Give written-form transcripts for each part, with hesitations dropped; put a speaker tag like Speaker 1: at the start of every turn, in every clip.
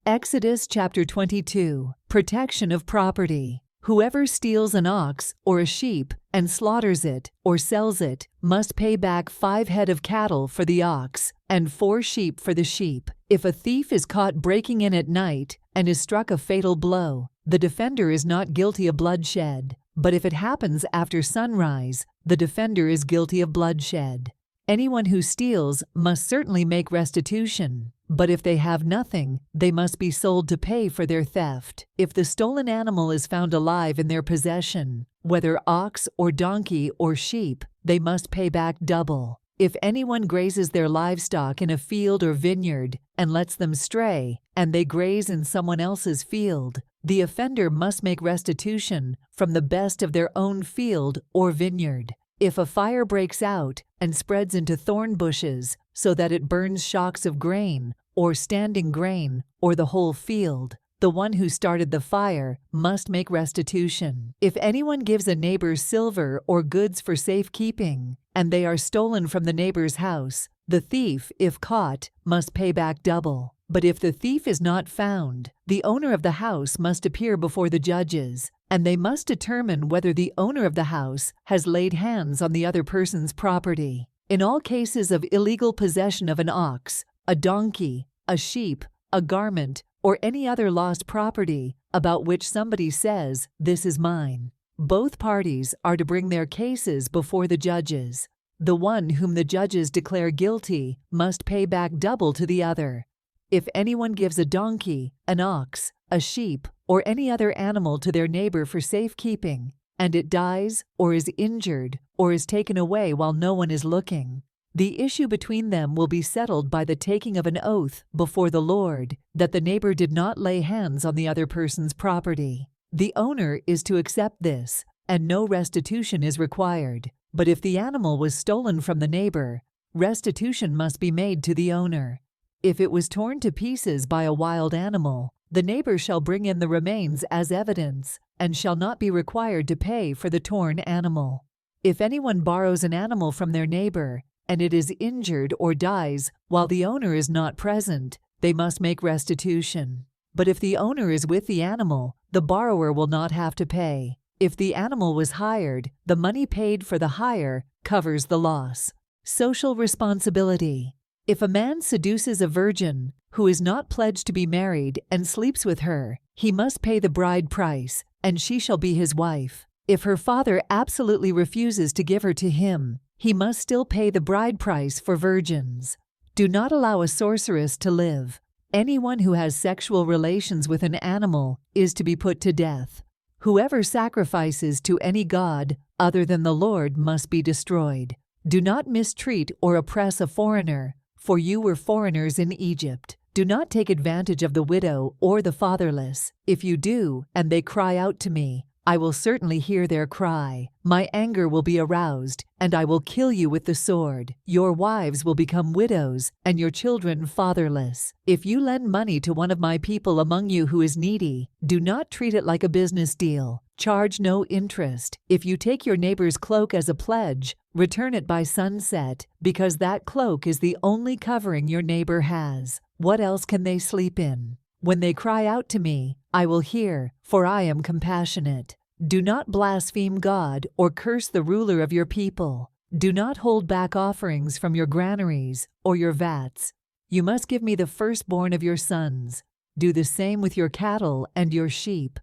Speaker 1: Exodus chapter 22. Protection of property. Whoever steals an ox or a sheep and slaughters it or sells it must pay back 5 head of cattle for the ox and 4 sheep for the sheep. If a thief is caught breaking in at night and is struck a fatal blow, the defender is not guilty of bloodshed. But if it happens after sunrise, the defender is guilty of bloodshed. Anyone who steals must certainly make restitution, but if they have nothing, they must be sold to pay for their theft. If the stolen animal is found alive in their possession, whether ox or donkey or sheep, they must pay back double. If anyone grazes their livestock in a field or vineyard and lets them stray, and they graze in someone else's field, the offender must make restitution from the best of their own field or vineyard. If a fire breaks out and spreads into thorn bushes so that it burns shocks of grain or standing grain or the whole field, the one who started the fire must make restitution. If anyone gives a neighbor silver or goods for safekeeping, and they are stolen from the neighbor's house, the thief, if caught, must pay back double. But if the thief is not found, the owner of the house must appear before the judges, and they must determine whether the owner of the house has laid hands on the other person's property. In all cases of illegal possession of an ox, a donkey, a sheep, a garment, or any other lost property about which somebody says, "This is mine," both parties are to bring their cases before the judges. The one whom the judges declare guilty must pay back double to the other. If anyone gives a donkey, an ox, a sheep, or any other animal to their neighbor for safekeeping, and it dies, or is injured, or is taken away while no one is looking, the issue between them will be settled by the taking of an oath before the Lord that the neighbor did not lay hands on the other person's property. The owner is to accept this, and no restitution is required. But if the animal was stolen from the neighbor, restitution must be made to the owner. If it was torn to pieces by a wild animal, the neighbor shall bring in the remains as evidence, and shall not be required to pay for the torn animal. If anyone borrows an animal from their neighbor, and it is injured or dies while the owner is not present, they must make restitution. But if the owner is with the animal, the borrower will not have to pay. If the animal was hired, the money paid for the hire covers the loss. Social responsibility. If a man seduces a virgin who is not pledged to be married and sleeps with her, he must pay the bride price, and she shall be his wife. If her father absolutely refuses to give her to him, he must still pay the bride price for virgins. Do not allow a sorceress to live. Anyone who has sexual relations with an animal is to be put to death. Whoever sacrifices to any god other than the Lord must be destroyed. Do not mistreat or oppress a foreigner, for you were foreigners in Egypt. Do not take advantage of the widow or the fatherless. If you do, and they cry out to me, I will certainly hear their cry. My anger will be aroused, and I will kill you with the sword. Your wives will become widows, and your children fatherless. If you lend money to one of my people among you who is needy, do not treat it like a business deal. Charge no interest. If you take your neighbor's cloak as a pledge, return it by sunset, because that cloak is the only covering your neighbor has. What else can they sleep in? When they cry out to me, I will hear, for I am compassionate. Do not blaspheme God or curse the ruler of your people. Do not hold back offerings from your granaries or your vats. You must give me the firstborn of your sons. Do the same with your cattle and your sheep.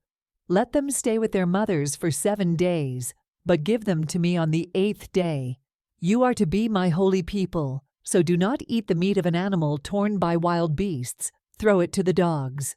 Speaker 1: Let them stay with their mothers for 7 days, but give them to me on the 8th day. You are to be my holy people, so do not eat the meat of an animal torn by wild beasts. Throw it to the dogs.